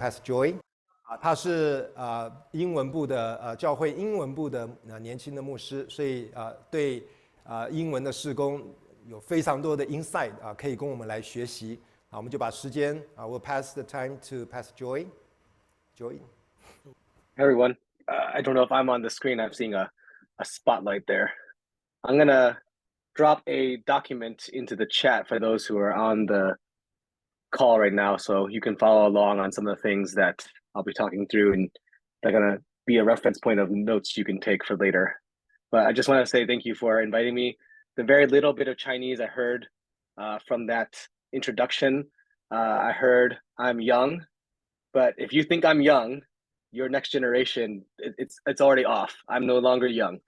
Pastor Joey， 他是英文部的教会英文部的年轻的牧师，所以对英文的事工有非常多的 insight 可以供我们来学习。我们就把时间we'll pass the time to Pastor Joey. Joey. Hey everyone, I don't know if I'm on the screen. I'm seeing a spotlight there. I'm gonna drop a document into the chat for those who are on the call right now, so you can follow along on some of the things that I'll be talking through, and they're gonna be a reference point of notes you can take for later. But I just want to say thank you for inviting me. The very little bit of Chinese I heard from that introduction, I heard I'm young, but if you think I'm young, your next generation, it's already off. I'm no longer young.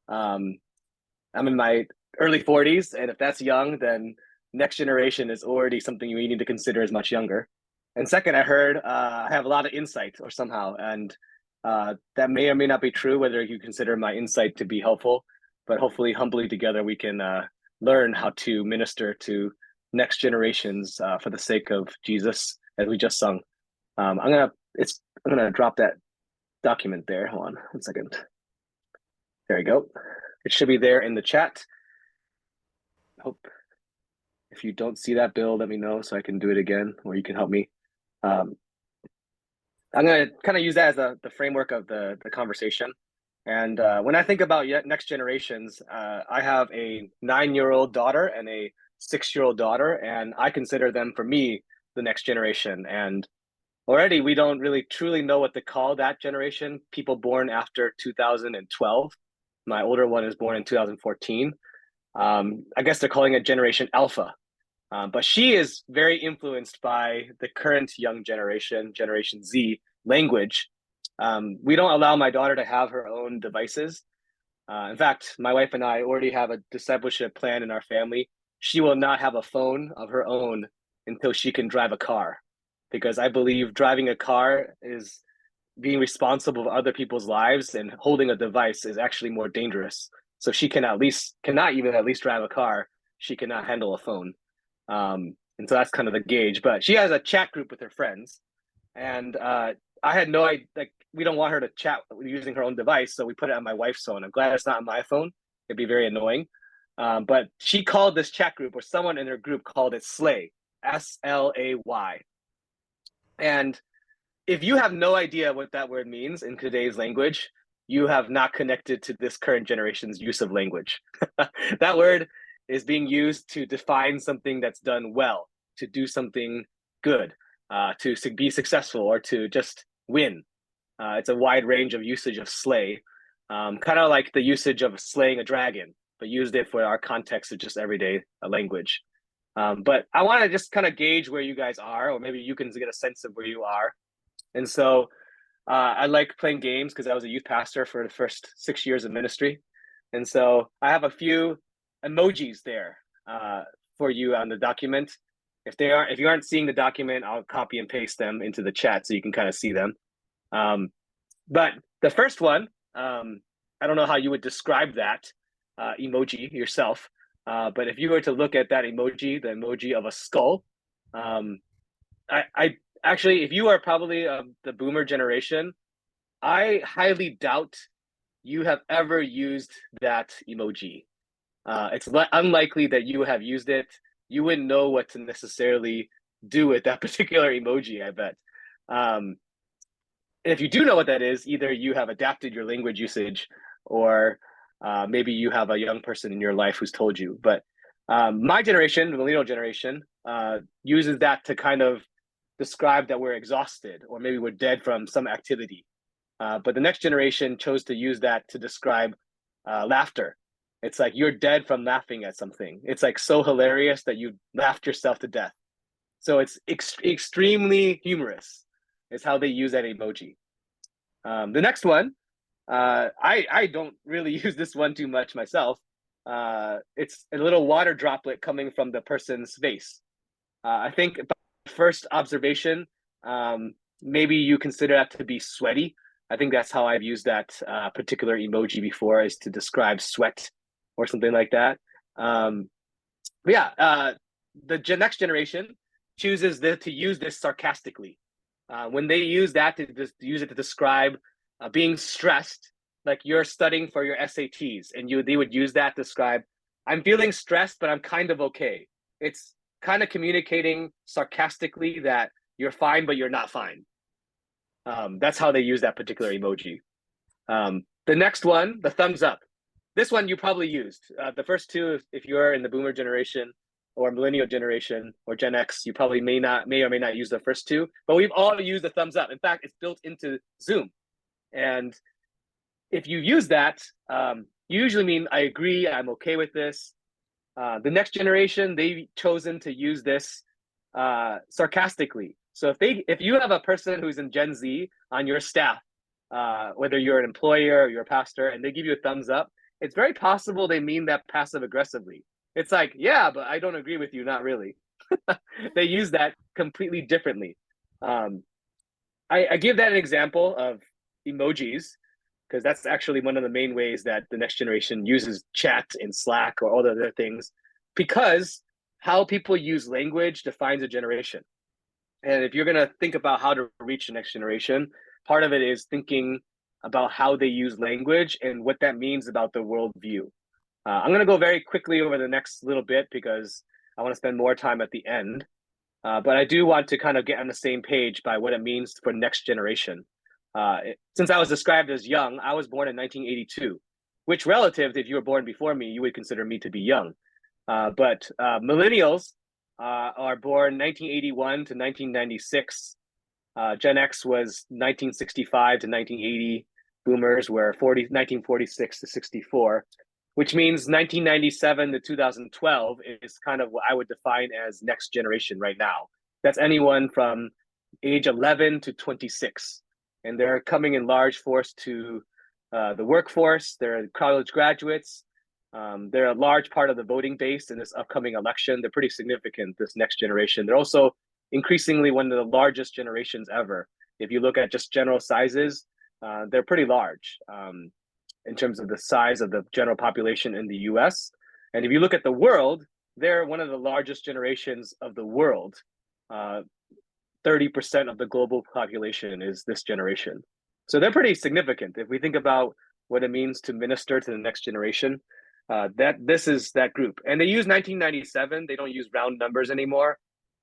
I'm in my early 40s, and if that's young, then next generation is already something you need to consider as much younger. And second, I heard I have a lot of insight or somehow, and that may or may not be true, whether you consider my insight to be helpful, but hopefully humbly together we can learn how to minister to next generations for the sake of Jesus, as we just sung. I'm gonna drop that document there. Hold on 1 second. There you go. It should be there in the chat. Hope if you don't see that, Bill, let me know so I can do it again, or you can help me. I'm gonna kind of use that as the framework of the conversation. And when I think about next generations, I have a 9-year-old daughter and a 6-year-old daughter, and I consider them, for me, the next generation. And already we don't really truly know what to call that generation, people born after 2012. My older one is born in 2014. I guess they're calling it Generation Alpha. But she is very influenced by the current young generation, Generation Z language. We don't allow my daughter to have her own devices. In fact, my wife and I already have a discipleship plan in our family. She will not have a phone of her own until she can drive a car, because I believe driving a car is being responsible for other people's lives, and holding a device is actually more dangerous. So she cannot even at least drive a car. She cannot handle a phone. And so that's kind of the gauge. But she has a chat group with her friends. And I had no idea, like, we don't want her to chat using her own device, so we put it on my wife's phone. I'm glad it's not on my phone. It'd be very annoying. But she called this chat group, or someone in her group called it Slay, S-L-A-Y. And if you have no idea what that word means in today's language, you have not connected to this current generation's use of language. That word is being used to define something that's done well, to do something good, to be successful, or to just win. It's a wide range of usage of slay, kind of like the usage of slaying a dragon, but used it for our context of just everyday language. But I want to just kind of gauge where you guys are, or maybe you can get a sense of where you are. And so I like playing games because I was a youth pastor for the first 6 years of ministry. And so I have a few emojis there for you on the document. If you aren't seeing the document, I'll copy and paste them into the chat so you can kind of see them. But the first one, I don't know how you would describe that emoji yourself. But if you were to look at that emoji, the emoji of a skull, I actually, if you are probably the boomer generation, I highly doubt you have ever used that emoji. It's unlikely that you have used it. You wouldn't know what to necessarily do with that particular emoji, I bet. And if you do know what that is, either you have adapted your language usage, or maybe you have a young person in your life who's told you. But my generation, the millennial generation, uses that to kind of describe that we're exhausted, or maybe we're dead from some activity. But the next generation chose to use that to describe laughter. It's like you're dead from laughing at something. It's like so hilarious that you laughed yourself to death. So it's extremely humorous is how they use that emoji. The next one, I don't really use this one too much myself. It's a little water droplet coming from the person's face. I think first observation, maybe you consider that to be sweaty. I think that's how I've used that particular emoji before, is to describe sweat or something like that. The next generation chooses to use this sarcastically. when they use that to just use it to describe being stressed, like you're studying for your SATs, and they would use that to describe, I'm feeling stressed, but I'm kind of okay. It's kind of communicating sarcastically that you're fine, but you're not fine. That's how they use that particular emoji. The next one, the thumbs up. This one you probably used. The first two, if you're in the boomer generation or millennial generation or Gen X, you probably may or may not use the first two, but we've all used the thumbs up. In fact, it's built into Zoom. And if you use that, you usually mean, I agree, I'm okay with this. The next generation, they've chosen to use this sarcastically. So if you have a person who's in Gen Z on your staff, whether you're an employer or you're a pastor, and they give you a thumbs up, it's very possible they mean that passive aggressively. It's like, yeah, but I don't agree with you, not really. They use that completely differently. I give that an example of emojis, because that's actually one of the main ways that the next generation uses chat and Slack or all the other things, because how people use language defines a generation. And if you're going to think about how to reach the next generation, part of it is thinking about how they use language and what that means about the worldview. I'm going to go very quickly over the next little bit because I want to spend more time at the end. But I do want to kind of get on the same page by what it means for next generation. Since I was described as young, I was born in 1982, which relative, if you were born before me, you would consider me to be young. But millennials are born 1981 to 1996. Gen X was 1965 to 1980. Boomers were 1946 to 64, which means 1997 to 2012 is kind of what I would define as next generation right now. That's anyone from age 11 to 26. And they're coming in large force to the workforce. They're college graduates. They're a large part of the voting base in this upcoming election. They're pretty significant, this next generation. They're also increasingly one of the largest generations ever. If you look at just general sizes, they're pretty large in terms of the size of the general population in the US. And if you look at the world, they're one of the largest generations of the world. 30% of the global population is this generation. So they're pretty significant. If we think about what it means to minister to the next generation, this is that group. And they use 1997. They don't use round numbers anymore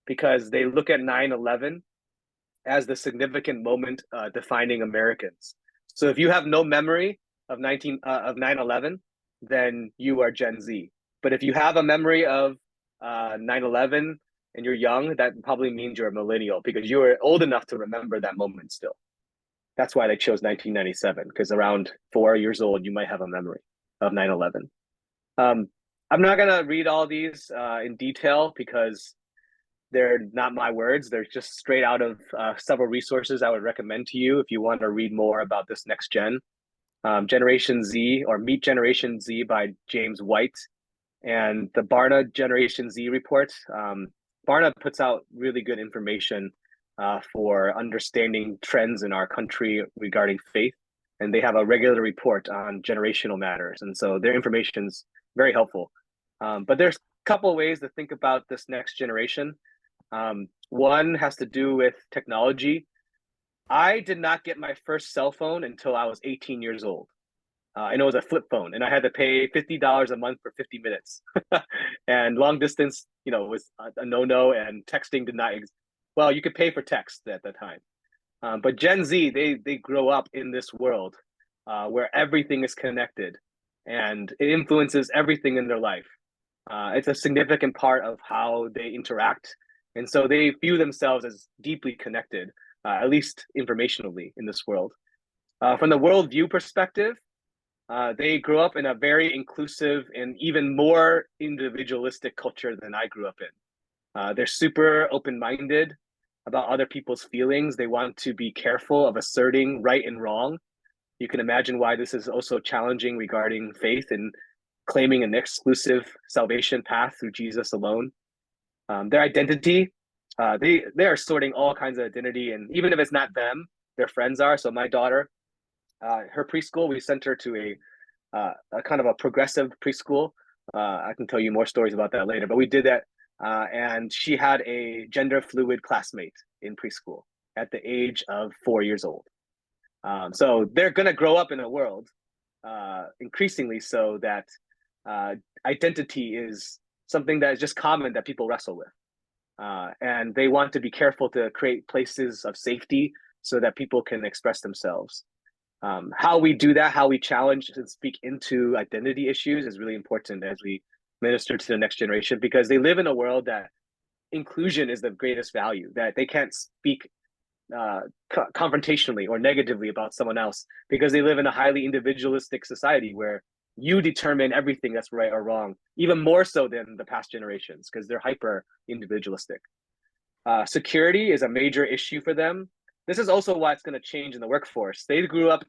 because they look at 9/11 as the significant moment defining Americans. So if you have no memory of 9/11, then you are Gen Z. But if you have a memory of 9/11 and you're young, that probably means you're a millennial because you were old enough to remember that moment still. That's why they chose 1997, because around 4 years old, you might have a memory of 9/11. I'm not going to read all these in detail because they're not my words. They're just straight out of several resources I would recommend to you if you want to read more about this next gen. Generation Z, or Meet Generation Z by James White, and the Barna Generation Z report. Barna puts out really good information for understanding trends in our country regarding faith, and they have a regular report on generational matters, and so their information's very helpful. But there's a couple of ways to think about this next generation. One has to do with technology. I did not get my first cell phone until I was 18 years old. And it was a flip phone, and I had to pay $50 a month for 50 minutes. And long distance, was a no-no, and texting did not well, you could pay for text at the time. But Gen Z, they grow up in this world where everything is connected and it influences everything in their life. It's a significant part of how they interact. And so they view themselves as deeply connected, at least informationally, in this world. From the worldview perspective, they grew up in a very inclusive and even more individualistic culture than I grew up in. They're super open-minded about other people's feelings. They want to be careful of asserting right and wrong. You can imagine why this is also challenging regarding faith and claiming an exclusive salvation path through Jesus alone. Their identity, they are sorting all kinds of identity, and even if it's not them, their friends are. So my daughter, her preschool, we sent her to a kind of a progressive preschool. I can tell you more stories about that later, but we did that. And she had a gender fluid classmate in preschool. at the age of 4 years old. So they're going to grow up in a world increasingly so that identity is something that is just common that people wrestle with. And they want to be careful to create places of safety so that people can express themselves. How we do that, how we challenge and speak into identity issues is really important as we minister to the next generation, because they live in a world that inclusion is the greatest value, that they can't speak confrontationally or negatively about someone else because they live in a highly individualistic society where you determine everything that's right or wrong, even more so than the past generations because they're hyper individualistic. Security is a major issue for them. This is also why it's going to change in the workforce. They grew up,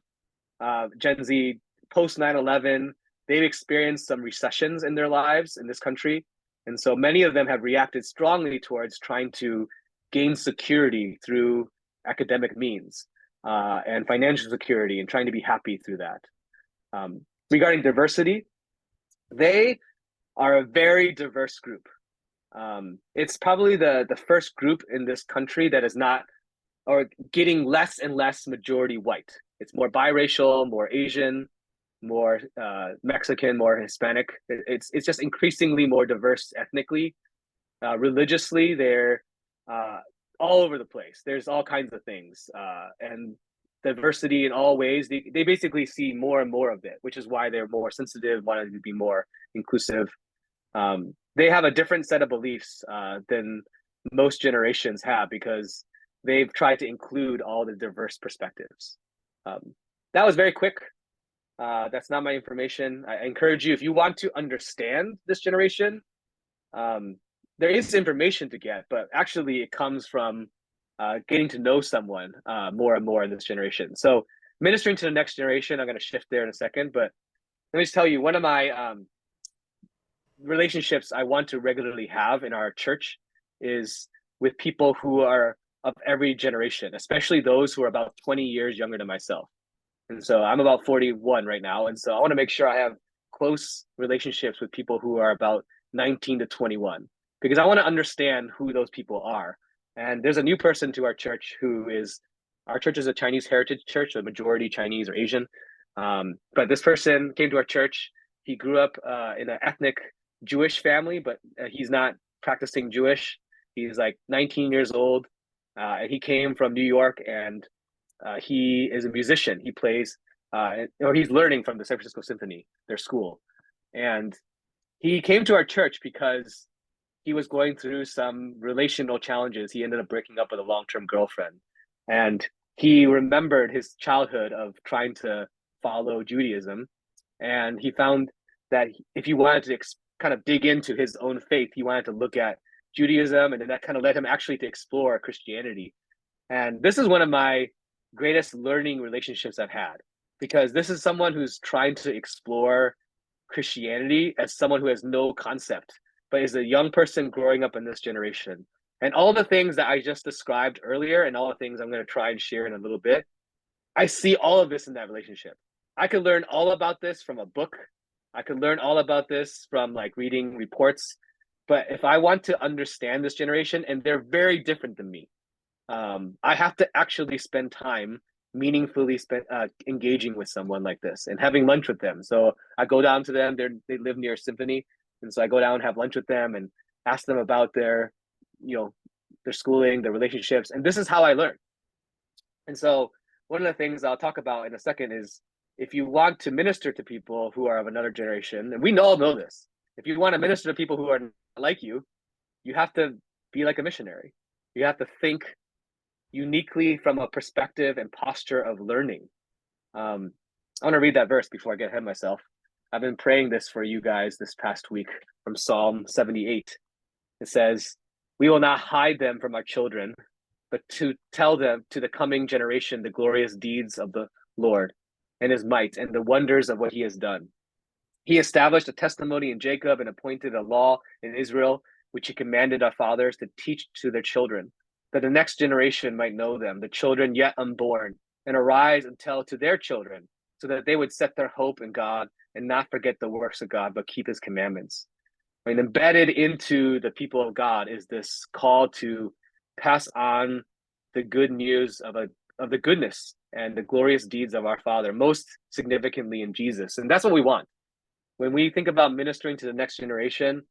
Gen Z, post 9/11. They've experienced some recessions in their lives in this country. And so many of them have reacted strongly towards trying to gain security through academic means and financial security and trying to be happy through that. Regarding diversity, they are a very diverse group. It's probably the first group in this country that is not, or getting less and less majority white. It's more biracial, more Asian, more Mexican, more Hispanic. It's just increasingly more diverse ethnically. Religiously, they're all over the place. There's all kinds of things. And diversity in all ways, they basically see more and more of it, which is why they're more sensitive, wanting to be more inclusive. They have a different set of beliefs than most generations have because they've tried to include all the diverse perspectives. That was very quick. That's not my information. I encourage you, if you want to understand this generation, there is information to get, but actually it comes from getting to know someone more and more in this generation. So ministering to the next generation, I'm going to shift there in a second, but let me just tell you, one of my relationships I want to regularly have in our church is with people who are of every generation, especially those who are about 20 years younger than myself. And so I'm about 41 right now. And so I want to make sure I have close relationships with people who are about 19 to 21, because I want to understand who those people are. And there's a new person to our church our church is a Chinese heritage church, a majority Chinese or Asian. But this person came to our church. He grew up in an ethnic Jewish family, but he's not practicing Jewish. He's like 19 years old. And he came from New York, and he is a musician. He plays, or he's learning from the San Francisco Symphony, their school. And he came to our church because he was going through some relational challenges. He ended up breaking up with a long-term girlfriend. And he remembered his childhood of trying to follow Judaism. And he found that if he wanted to kind of dig into his own faith, he wanted to look at Judaism, and then that kind of led him actually to explore Christianity. And this is one of my greatest learning relationships I've had, because this is someone who's trying to explore Christianity as someone who has no concept, but is a young person growing up in this generation. And all the things that I just described earlier and all the things I'm going to try and share in a little bit, I see all of this in that relationship. I could learn all about this from a book. I could learn all about this from like reading reports. But if I want to understand this generation, and they're very different than me, I have to actually spend time meaningfully engaging with someone like this and having lunch with them. So I go down to them. They live near a symphony. And so I go down and have lunch with them and ask them about their schooling, their relationships. And this is how I learn. And so one of the things I'll talk about in a second is, if you want to minister to people who are of another generation, and we all know this, if you want to minister to people who are like you have to be like a missionary. You have to think uniquely from a perspective and posture of learning. I want to read that verse before I get ahead of myself. I've been praying this for you guys this past week from Psalm 78. It says, "We will not hide them from our children, but to tell them to the coming generation the glorious deeds of the Lord and his might and the wonders of what he has done. He established a testimony in Jacob and appointed a law in Israel, which he commanded our fathers to teach to their children, that the next generation might know them, the children yet unborn, and arise and tell to their children, so that they would set their hope in God and not forget the works of God, but keep his commandments." I mean, embedded into the people of God is this call to pass on the good news of the goodness and the glorious deeds of our Father, most significantly in Jesus. And that's what we want. When we think about ministering to the next generation,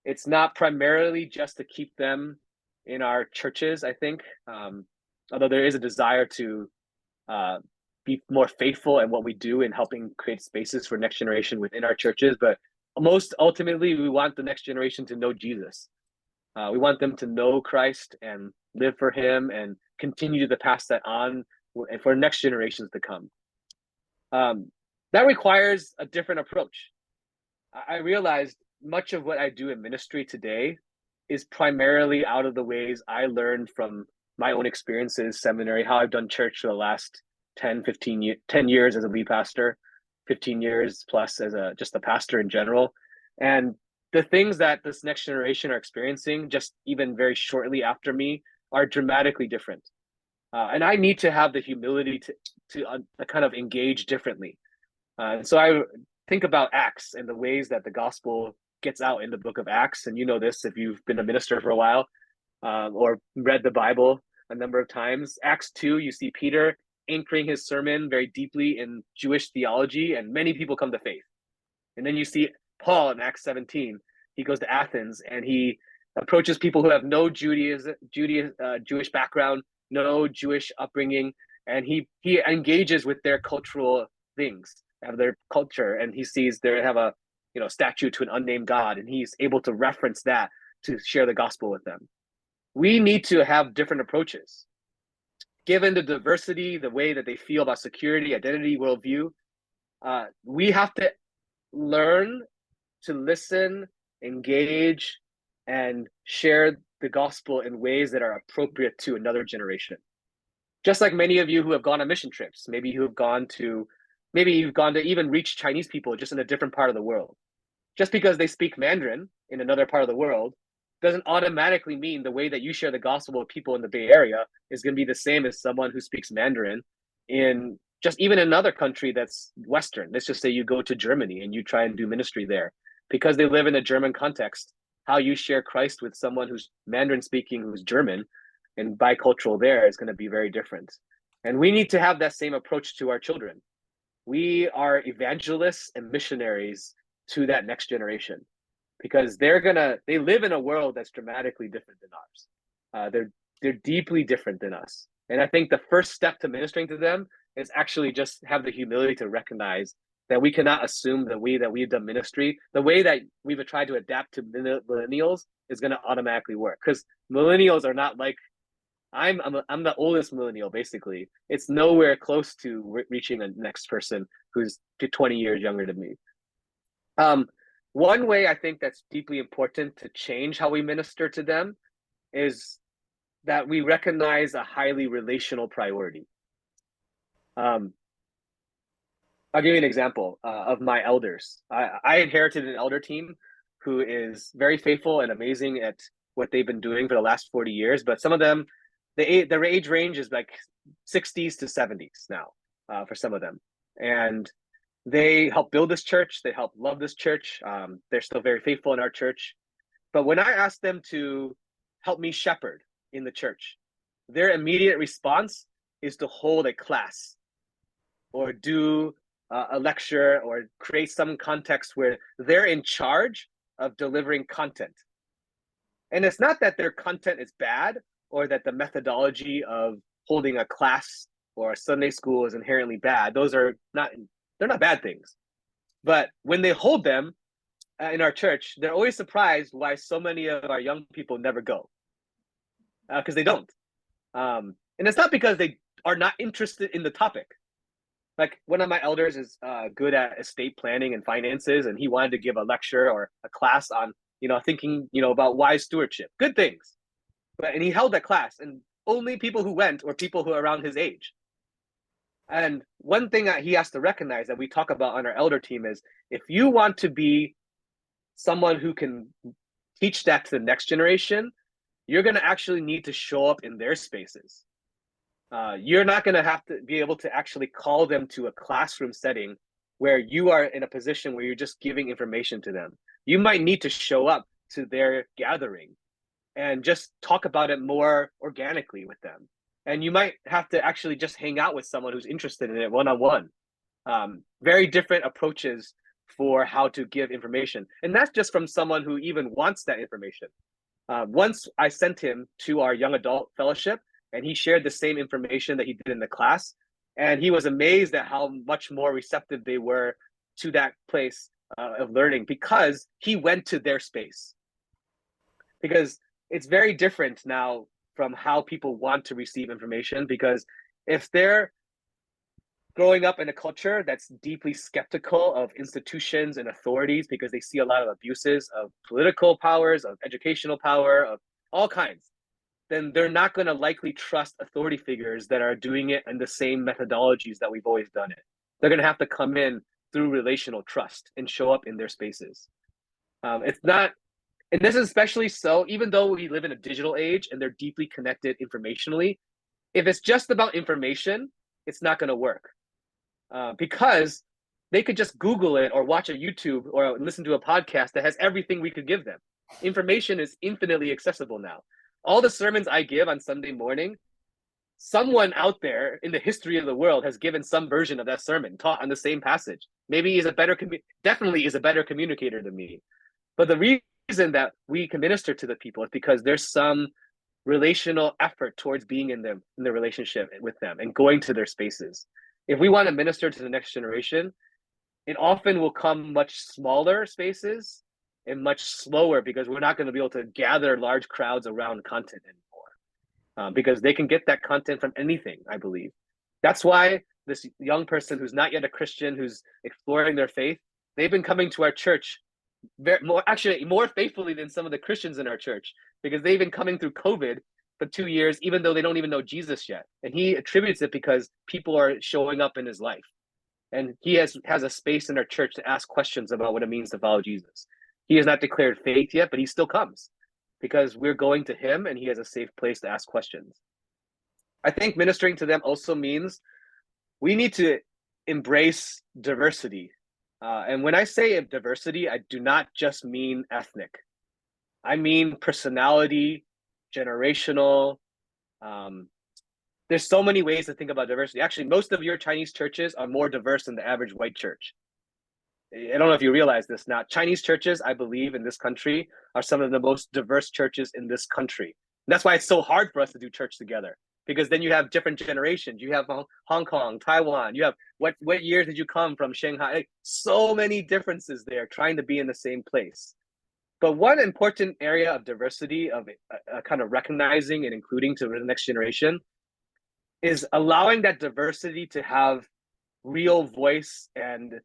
it's not primarily just to keep them in our churches, I think, although there is a desire to be more faithful in what we do in helping create spaces for next generation within our churches. But most ultimately, we want the next generation to know Jesus. We want them to know Christ and live for him and continue to pass that on for next generations to come. That requires a different approach. I realized much of what I do in ministry today is primarily out of the ways I learned from my own experiences, seminary, how I've done church for the last 10 years as a lead pastor, 15 years plus as just a pastor in general. And the things that this next generation are experiencing just even very shortly after me are dramatically different. And I need to have the humility to kind of engage differently. And so I think about Acts and the ways that the gospel gets out in the book of Acts. And you know this if you've been a minister for a while or read the Bible a number of times. Acts 2, you see Peter anchoring his sermon very deeply in Jewish theology, and many people come to faith. And then you see Paul in Acts 17. He goes to Athens and he approaches people who have no Jewish background, no Jewish upbringing, and he engages with their cultural things, of their culture, and he sees they have a statue to an unnamed God, and he's able to reference that to share the gospel with them. We need to have different approaches. Given the diversity, the way that they feel about security, identity, worldview, we have to learn to listen, engage, and share the gospel in ways that are appropriate to another generation. Just like many of you who have gone on mission trips, maybe you've gone to even reach Chinese people just in a different part of the world. Just because they speak Mandarin in another part of the world doesn't automatically mean the way that you share the gospel with people in the Bay Area is going to be the same as someone who speaks Mandarin in just even another country that's Western. Let's just say you go to Germany and you try and do ministry there. Because they live in a German context, how you share Christ with someone who's Mandarin speaking, who's German and bicultural there is going to be very different. And we need to have that same approach to our children. We are evangelists and missionaries to that next generation because they live in a world that's dramatically different than ours. They're deeply different than us. And I think the first step to ministering to them is actually just have the humility to recognize that we cannot assume the way that we've done ministry, the way that we've tried to adapt to millennials is going to automatically work. Because millennials are not like, I'm the oldest millennial, basically. It's nowhere close to reaching the next person who's 20 years younger than me. One way I think that's deeply important to change how we minister to them is that we recognize a highly relational priority. I'll give you an example of my elders. I inherited an elder team who is very faithful and amazing at what they've been doing for the last 40 years, but some of them, their age range is like 60s to 70s now for some of them. And they help build this church. They help love this church. They're still very faithful in our church. But when I ask them to help me shepherd in the church, their immediate response is to hold a class or do a lecture or create some context where they're in charge of delivering content. And it's not that their content is bad or that the methodology of holding a class or a Sunday school is inherently bad. They're not bad things. But when they hold them in our church, they're always surprised why so many of our young people never go. Because they don't. And it's not because they are not interested in the topic. Like one of my elders is good at estate planning and finances, and he wanted to give a lecture or a class on, thinking, about wise stewardship. Good things. And he held that class, and only people who went were people who are around his age. And one thing that he has to recognize that we talk about on our elder team is if you want to be someone who can teach that to the next generation, you're going to actually need to show up in their spaces. You're not going to have to be able to actually call them to a classroom setting where you are in a position where you're just giving information to them. You might need to show up to their gathering and just talk about it more organically with them. And you might have to actually just hang out with someone who's interested in it one-on-one. Very different approaches for how to give information. And that's just from someone who even wants that information. Once I sent him to our young adult fellowship, and he shared the same information that he did in the class. And he was amazed at how much more receptive they were to that place of learning, because he went to their space. Because it's very different now from how people want to receive information, because if they're growing up in a culture that's deeply skeptical of institutions and authorities because they see a lot of abuses of political powers, of educational power, of all kinds, then they're not going to likely trust authority figures that are doing it in the same methodologies that we've always done it. They're going to have to come in through relational trust and show up in their spaces. It's not, and this is especially so, even though we live in a digital age and they're deeply connected informationally, if it's just about information, it's not going to work. Because they could just Google it or watch a YouTube or listen to a podcast that has everything we could give them. Information is infinitely accessible now. All the sermons I give on Sunday morning, someone out there in the history of the world has given some version of that sermon, taught on the same passage. Maybe he's definitely is a better communicator than me. But the reason that we can minister to the people is because there's some relational effort towards being in the relationship with them and going to their spaces. If we want to minister to the next generation, it often will come much smaller spaces and much slower, because we're not going to be able to gather large crowds around content anymore, because they can get that content from anything, I believe. That's why this young person who's not yet a Christian, who's exploring their faith, they've been coming to our church more faithfully than some of the Christians in our church, because they've been coming through COVID for 2 years, even though they don't even know Jesus yet. And he attributes it because people are showing up in his life. And he has a space in our church to ask questions about what it means to follow Jesus. He has not declared faith yet, but he still comes because we're going to him and he has a safe place to ask questions. I think ministering to them also means we need to embrace diversity. And when I say diversity, I do not just mean ethnic. I mean personality, generational. There's so many ways to think about diversity. Actually, most of your Chinese churches are more diverse than the average white church. I don't know if you realize this now. Chinese churches, I believe, in this country are some of the most diverse churches in this country. And that's why it's so hard for us to do church together, because then you have different generations. You have Hong Kong, Taiwan. You have what year did you come from? Shanghai. Like, so many differences there trying to be in the same place. But one important area of diversity, of kind of recognizing and including to the next generation, is allowing that diversity to have real voice and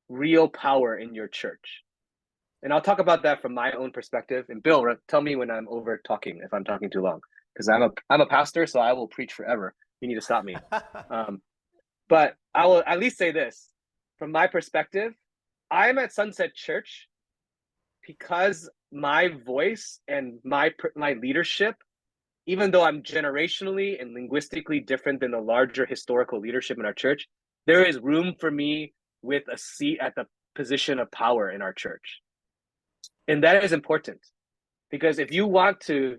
real power in your church. And I'll talk about that from my own perspective. And Bill, tell me when I'm over talking, if I'm talking too long, because I'm a pastor, so I will preach forever. You need to stop me. But I will at least say this. From my perspective, I'm at Sunset Church because my voice and my leadership, even though I'm generationally and linguistically different than the larger historical leadership in our church, there is room for me with a seat at the position of power in our church. And that is important, because if you want to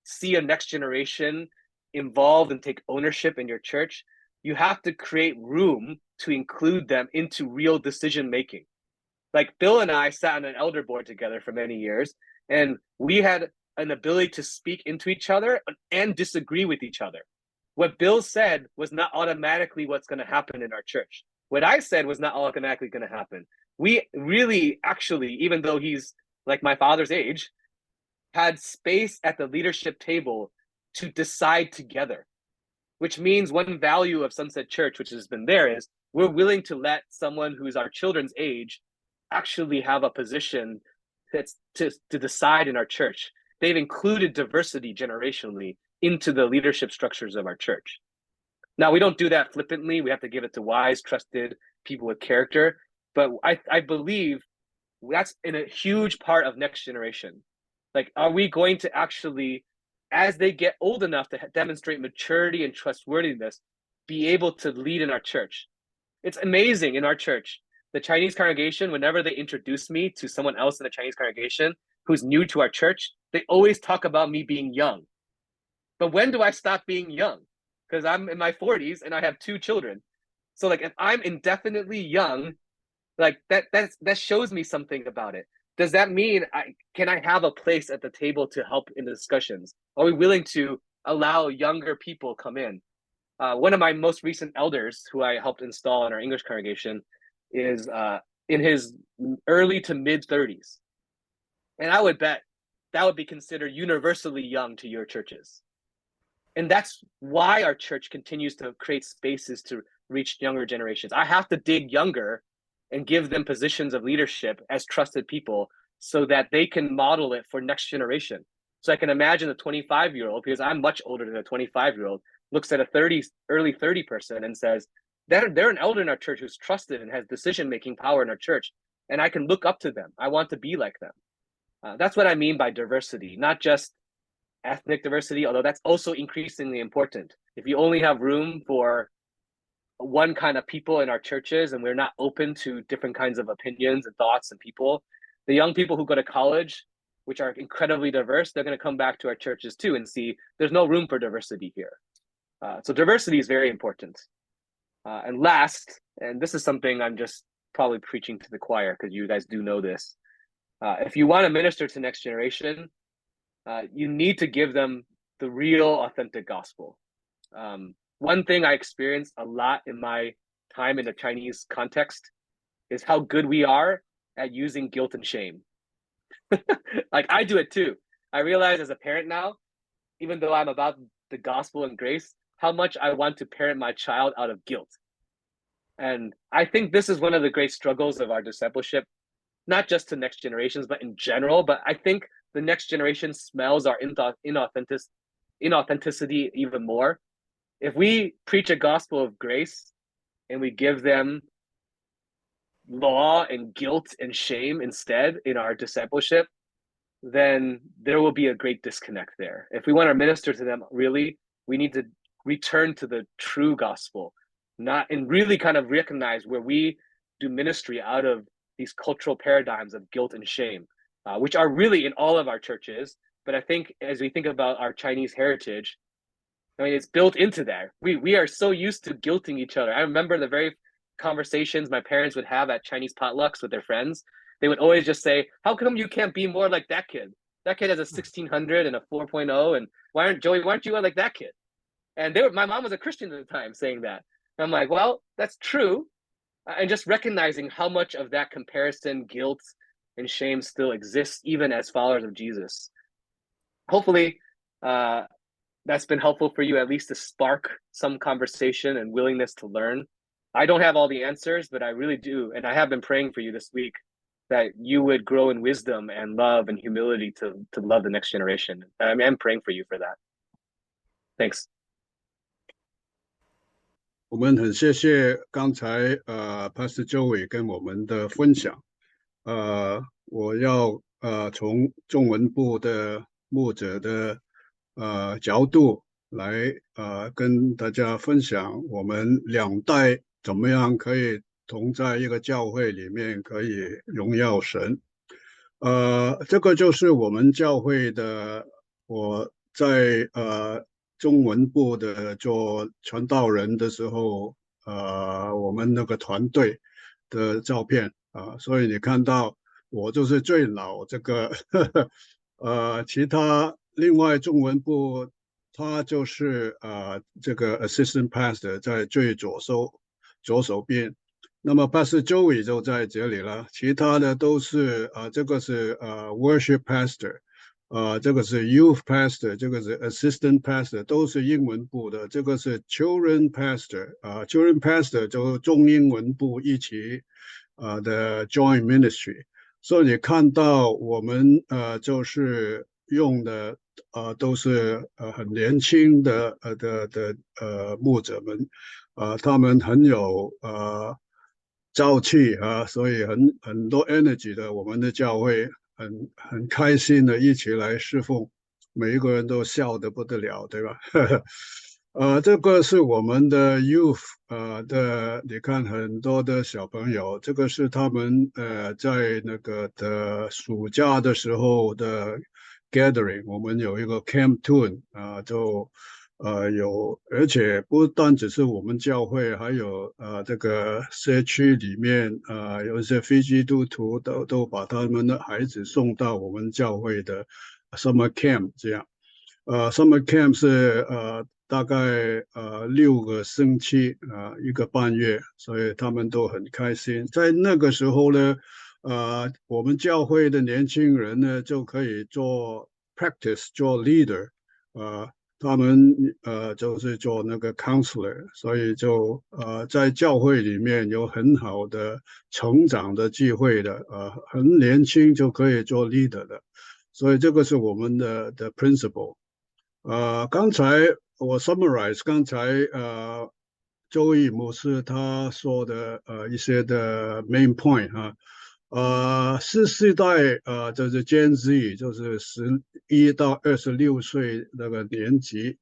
see a next generation involved and take ownership in your church, you have to create room to include them into real decision making. Like Bill and I sat on an elder board together for many years, and we had an ability to speak into each other and disagree with each other. What Bill said was not automatically what's going to happen in our church. What I said was not automatically going to happen. We really, actually, even though he's like my father's age, had space at the leadership table to decide together, which means one value of Sunset Church, which has been there, is we're willing to let someone who's our children's age actually have a position that's to decide in our church. They've included diversity generationally into the leadership structures of our church. Now, we don't do that flippantly. We have to give it to wise, trusted people with character. But I believe that's in a huge part of next generation. Like, are we going to actually, as they get old enough to demonstrate maturity and trustworthiness, be able to lead in our church? It's amazing in our church. The Chinese congregation, whenever they introduce me to someone else in the Chinese congregation who's new to our church, they always talk about me being young. But when do I stop being young? because I'm in my 40s and I have 2 children. So like if I'm indefinitely young, like that shows me something about it. Does that mean can I have a place at the table to help in the discussions? Are we willing to allow younger people come in? One of my most recent elders who I helped install in our English congregation is in his early to mid 30s. And I would bet that would be considered universally young to your churches. And that's why our church continues to create spaces to reach younger generations. I have to dig younger and give them positions of leadership as trusted people so that they can model it for next generation. So I can imagine a 25-year-old, because I'm much older than a 25-year-old, looks at a early 30 person and says, they're an elder in our church who's trusted and has decision-making power in our church, and I can look up to them. I want to be like them. That's what I mean by diversity, not just ethnic diversity, although that's also increasingly important. If you only have room for one kind of people in our churches and we're not open to different kinds of opinions and thoughts and people, the young people who go to college, which are incredibly diverse, they're going to come back to our churches too and see there's no room for diversity here. So diversity is very important. And last, and this is something I'm just probably preaching to the choir because you guys do know this. If you want to minister to next generation, you need to give them the real authentic gospel. One thing I experienced a lot in my time in the Chinese context is how good we are at using guilt and shame. Like I do it too. I realize as a parent now, even though I'm about the gospel and grace, how much I want to parent my child out of guilt. And I think this is one of the great struggles of our discipleship, not just to next generations, but in general. But I think the next generation smells our inauthenticity even more. If we preach a gospel of grace and we give them law and guilt and shame instead in our discipleship, then there will be a great disconnect there. If we want to minister to them, really, we need to return to the true gospel, and really kind of recognize where we do ministry out of these cultural paradigms of guilt and shame, which are really in all of our churches. But I think as we think about our Chinese heritage, I mean, it's built into there. We are so used to guilting each other. I remember the very conversations my parents would have at Chinese potlucks with their friends. They would always just say, how come you can't be more like that kid? That kid has a 1600 and a 4.0, and why aren't you like that kid? And my mom was a Christian at the time saying that. And I'm like, well, that's true. And just recognizing how much of that comparison, guilt, and shame still exists, even as followers of Jesus. Hopefully, that's been helpful for you, at least to spark some conversation and willingness to learn. I don't have all the answers, but I really do. And I have been praying for you this week that you would grow in wisdom and love and humility to love the next generation. I'm praying for you for that. Thanks. 我们很谢谢刚才Pastor Joey 跟我们的分享。我要从中文部的牧者的角度来跟大家分享我们两代怎么样可以同在一个教会里面可以荣耀神。这个就是我们教会的，我在中文部的做传道人的时候，我们那个团队的照片所以你看到我就是最老这个其他另外中文部他就是这个 assistant pastor 在最左手边，那么 Pastor Joey 就在这里了，其他的都是这个是worship pastor。这个是 youth pastor， 这个是 assistant pastor， 都是英文部的。这个是 children pastor，children pastor 就中英文部一起的 joint ministry。所以你看到我们就是用的都是很年轻的牧者们，他们很有朝气所以很多 energy 的，我们的教会。很开心的一起来侍奉，每一个人都笑得不得了，对吧？这个是我们的 youth 的，你看很多的小朋友，这个是他们在那个的暑假的时候的 gathering， 我们有一个 camp tune 就而且不单只是我们教会，还有这个社区里面有一些非基督徒都把他们的孩子送到我们教会的 summer camp 这样。summer camp 是大概6个星期1个半月，所以他们都很开心。在那个时候呢，我们教会的年轻人呢就可以做 practice 做 leader，他们就是做那个 counselor， 所以就在教会里面有很好的成长的机会的，很年轻就可以做 leader 的，所以这个是我们的principle。刚才我 summarize 刚才周易牧师他说的一些的 main point 是世代就是 Gen Z， 就是11到26岁那个年纪，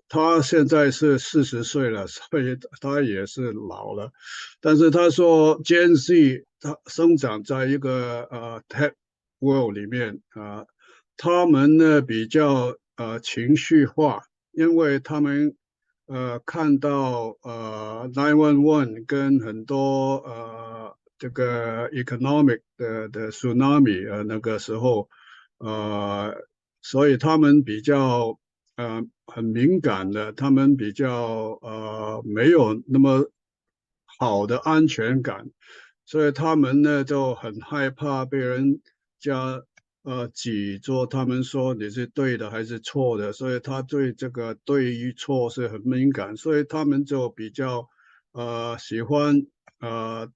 他现在是40岁了，所以他也是老了。但是他说 Gen Z 他生长在一个tech world 里面他们呢比较情绪化，因为他们看到911跟很多这个 economic 的 tsunami 那个时候所以他们比较很敏感的，他们比较没有那么好的安全感，所以他们呢就很害怕被人家指着他们说你是对的还是错的，所以他对这个对与错是很敏感，所以他们就比较喜欢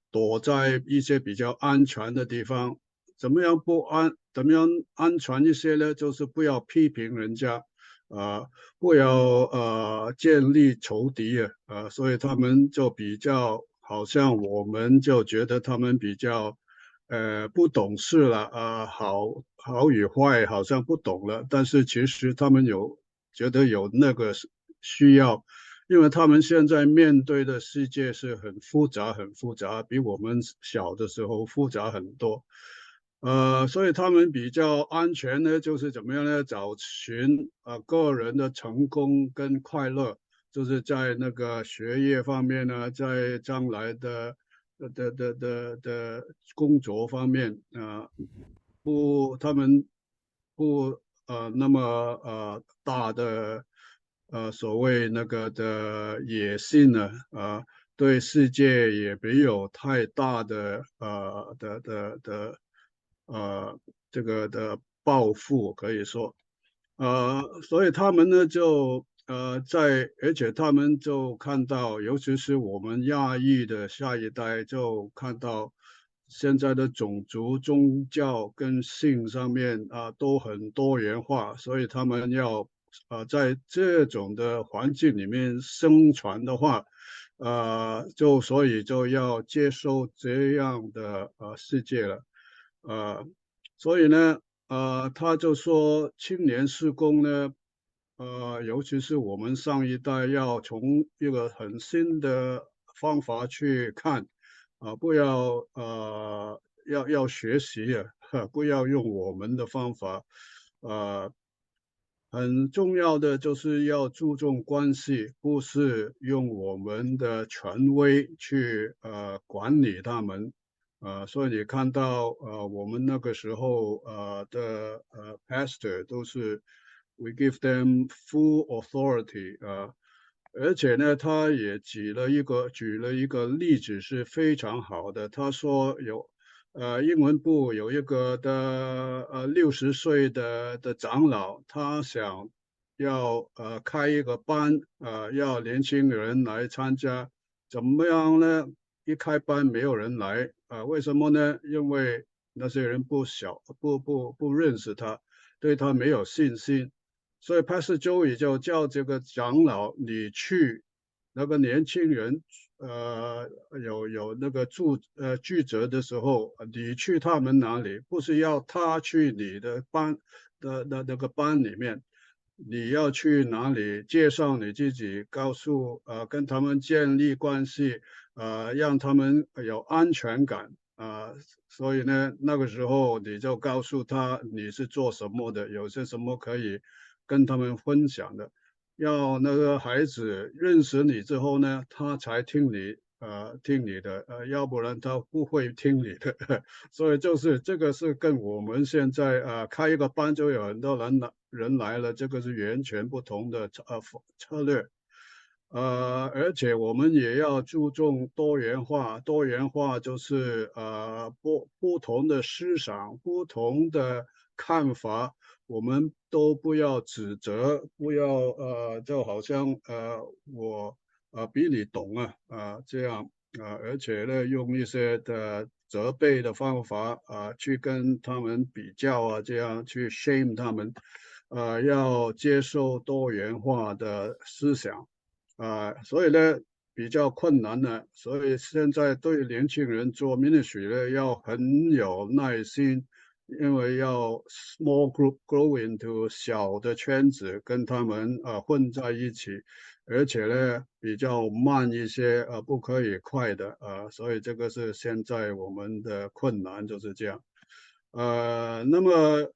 躲在一些比较安全的地方。怎么样安全一些呢？就是不要批评人家，不要建立仇敌所以他们就比较好像我们就觉得他们比较不懂事了好与坏好像不懂了，但是其实他们觉得有那个需要，因为他们现在面对的世界是很复杂，比我们小的时候复杂很多。所以他们比较安全呢，就是怎么样呢？找寻个人的成功跟快乐，就是在那个学业方面呢，在将来的工作方面他们不那么大的所谓那个的野心呢对世界也没有太大的这个的抱负，可以说，所以他们呢就而且他们就看到，尤其是我们亚裔的下一代，就看到现在的种族、宗教跟性上面都很多元化，所以他们要在这种的环境里面生存的话，所以就要接受这样的世界了。所以呢，他就说青年事工呢，尤其是我们上一代要从一个很新的方法去看，不要要学习不要用我们的方法，很重要的就是要注重关系，不是用我们的权威去管理他们。所以你看到我们那个时候的pastor 都是 we give them full authority 而且呢，他也举了一个例子是非常好的。他说英文部有一个的60岁的长老，他想要开一个班要年轻人来参加，怎么样呢？一开班没有人来为什么呢？因为那些人不认识他，对他没有信心，所以 Pastor Joey 就叫这个长老你去那个年轻人有那个聚则的时候，你去他们那里，不是要他去你的班的那个班里面，你要去哪里介绍你自己，跟他们建立关系，让他们有安全感所以呢，那个时候你就告诉他你是做什么的，有些什么可以跟他们分享的。要那个孩子认识你之后呢，他才听你的，要不然他不会听你的。所以就是这个是跟我们现在开一个班就有很多人来了，这个是完全不同的策略。而且我们也要注重多元化，多元化就是不同的思想、不同的看法，我们都不要指责，不要就好像我比你懂这样而且呢用一些的责备的方法去跟他们比较这样去 shame 他们，要接受多元化的思想。所以呢比较困难呢，所以现在对年轻人做 ministry 呢要很有耐心，因为要 small group grow into 小的圈子，跟他们混在一起，而且呢比较慢一些，不可以快的所以这个是现在我们的困难就是这样。那么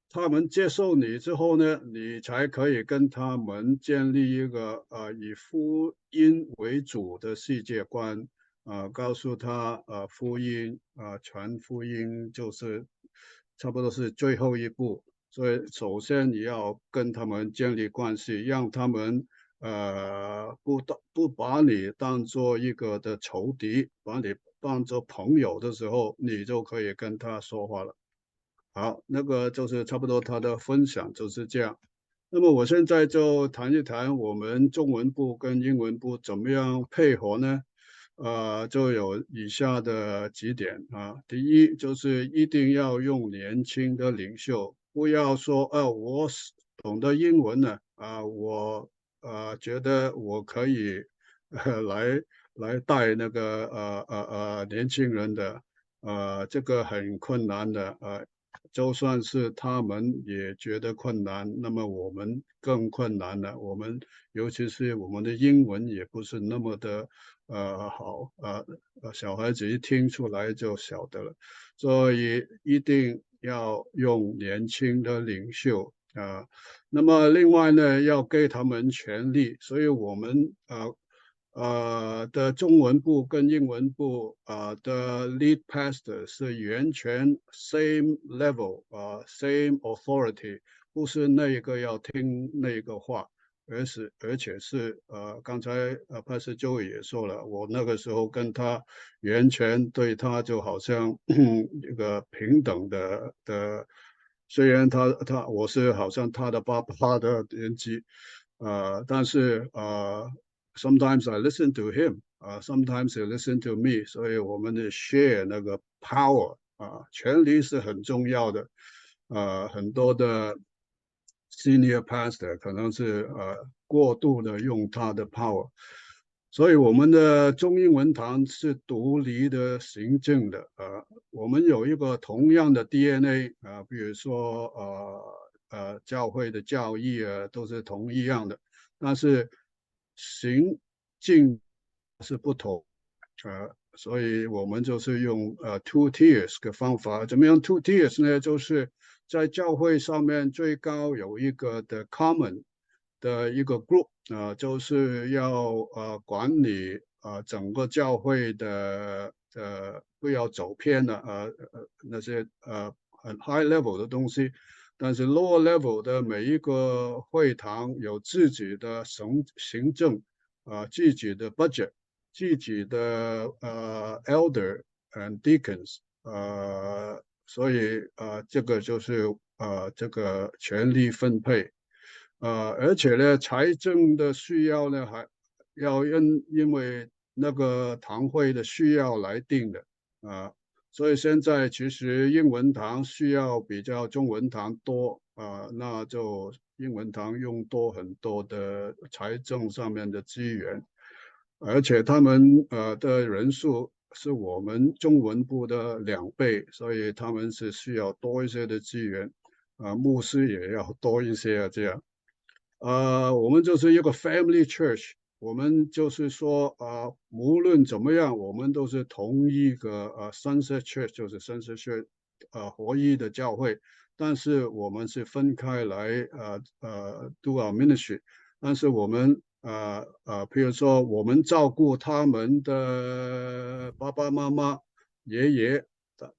他们接受你之后呢，你才可以跟他们建立一个以福音为主的世界观，告诉他福音传福音就是差不多是最后一步。所以首先你要跟他们建立关系，让他们不把你当做一个的仇敌，把你当做朋友的时候，你就可以跟他说话了。好，那个就是差不多他的分享就是这样。那么我现在就谈一谈我们中文部跟英文部怎么样配合呢？就有以下的几点第一就是一定要用年轻的领袖，不要说我懂得英文呢我觉得我可以来带那个年轻人的这个很困难的就算是他们也觉得困难，那么我们更困难了。我们尤其是我们的英文也不是那么的好小孩子一听出来就晓得了，所以一定要用年轻的领袖那么另外呢，要给他们权利，所以我们的中文部跟英文部的 lead pastor 是完全 same level same authority， 不是那个要听那个话，而且是刚才pastor Joey 也说了，我那个时候跟他完全对他就好像一个平等的，虽然我是好像他的爸爸的年纪但是sometimes I listen to him sometimes he listen to me， 所以我们的 share 那个 power权力是很重要的很多的 senior pastor 可能是过度的用他的 power， 所以我们的中英文堂是独立的行政的我们有一个同样的 DNA 比如说教会的教义都是同一样的，但是行进是不同所以我们就是用two tiers 的方法。怎么样 two tiers 呢？就是在教会上面最高有一个的 common 的一个 group 就是要管理整个教会的不要走偏了那些很 high level 的东西，但是 lower level 的每一个会堂有自己的行政自己的 budget， 自己的elder and deacons， 所以这个就是这个权力分配而且呢，财政的需要呢还要因为那个堂会的需要来定的所以现在其实英文堂需要比较中文堂多那就英文堂用多很多的财政上面的资源，而且他们的人数是我们中文部的2倍，所以他们是需要多一些的资源牧师也要多一些这样我们就是一个 family church， 我们就是说无论怎么样，我们都是同一个Sunset Church， 就是 Sunset Church 合一的教会，但是我们是分开来do our ministry， 但是我们譬如说我们照顾他们的爸爸妈妈、爷爷，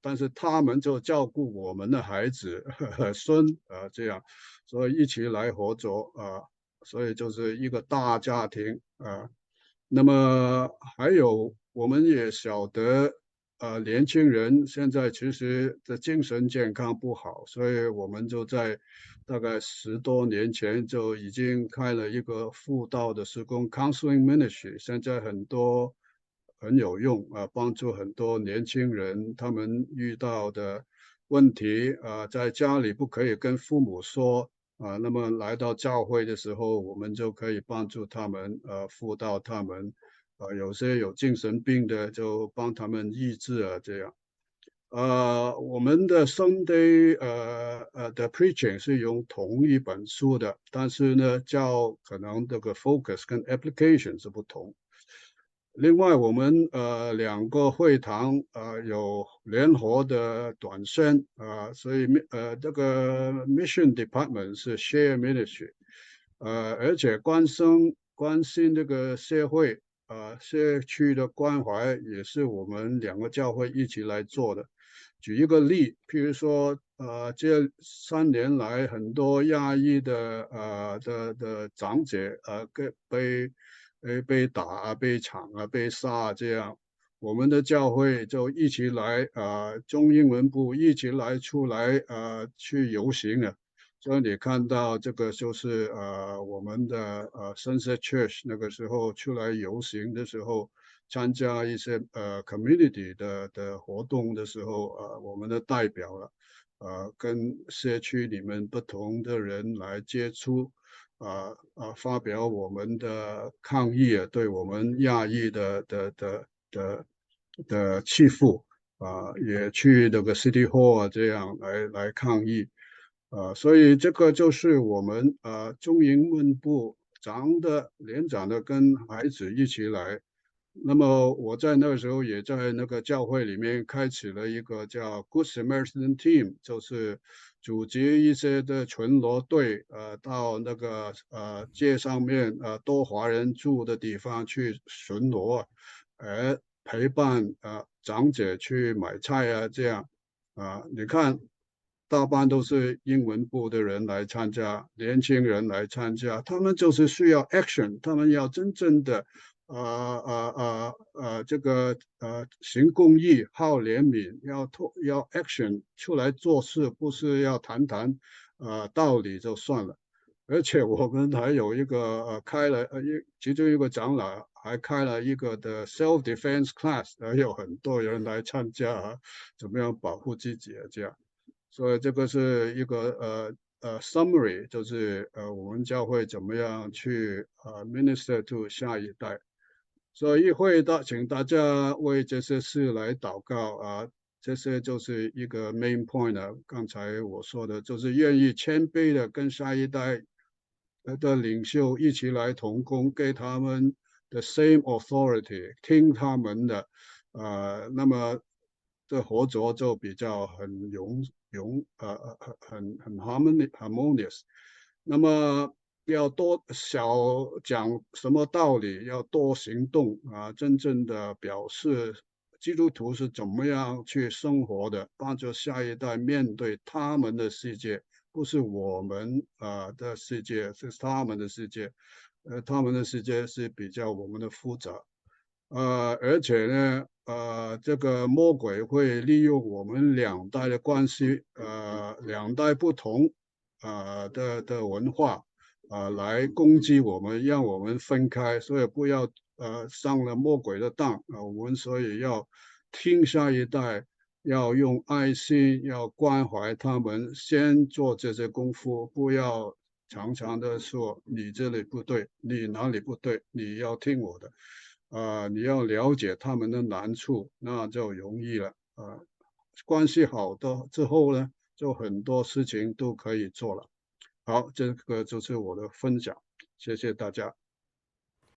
但是他们就照顾我们的孩子和孙这样，所以一起来合作所以就是一个大家庭那么还有我们也晓得年轻人现在其实的精神健康不好，所以我们就在大概10多年前就已经开了一个辅导的事工 counseling ministry， 现在很有用帮助很多年轻人他们遇到的问题在家里不可以跟父母说那么来到教会的时候，我们就可以帮助他们辅导他们有些有精神病的就帮他们医治这样。我们的 Sunday 的 preaching 是用同一本书的，但是呢，可能这个 focus 跟 application 是不同。另外，我们2个会堂有联合的短宣所以这个 mission department 是 share ministry，而且关心这个社会社区的关怀也是我们2个教会一起来做的。举一个例，譬如说这3年来很多亚裔的长者被打被抢被杀这样，我们的教会就一起来中英文部一起来出来去游行了。所以你看到这个就是我们的Sunset Church 那个时候出来游行的时候，参加一些community 的活动的时候我们的代表了跟社区里面不同的人来接触发表我们的抗议对我们亚裔的欺负也去那个 City Hall 这样来抗议所以这个就是我们中英文部连长的跟孩子一起来。那么我在那个时候也在那个教会里面开启了一个叫 Good Samaritan Team， 就是组织一些的巡逻队到那个街上面多华人住的地方去巡逻陪伴长者去买菜这样你看大半都是英文部的人来参加，年轻人来参加，他们就是需要 action， 他们要真正的这个行公义、好怜悯，要 action 出来做事，不是要谈道理就算了。而且我们还有一个其中一个长老还开了一个的 self defense class， 有很多人来参加怎么样保护自己这样。所以这个是一个summary， 就是我们教会怎么样去minister to 下一代。所以请大家为这些事来祷告这些就是一个 main point 刚才我说的，就是愿意谦卑的跟下一代的领袖一起来同工，给他们的 same authority， 听他们的那么这合作就比较很harmonious。那么要少讲什么道理，要多行动真正的表示基督徒是怎么样去生活的，帮助下一代面对他们的世界，不是我们的世界，是他们的世界。他们的世界是比较我们的复杂。而且呢这个魔鬼会利用我们2代的关系2代不同的文化来攻击我们，让我们分开，所以不要上了魔鬼的当我们所以要听下一代，要用爱心，要关怀他们，先做这些功夫，不要常常的说你这里不对，你哪里不对，你要听我的你要了解他们的难处，那就容易了关系好的之后呢，就很多事情都可以做了。好，这个就是我的分享，谢谢大家。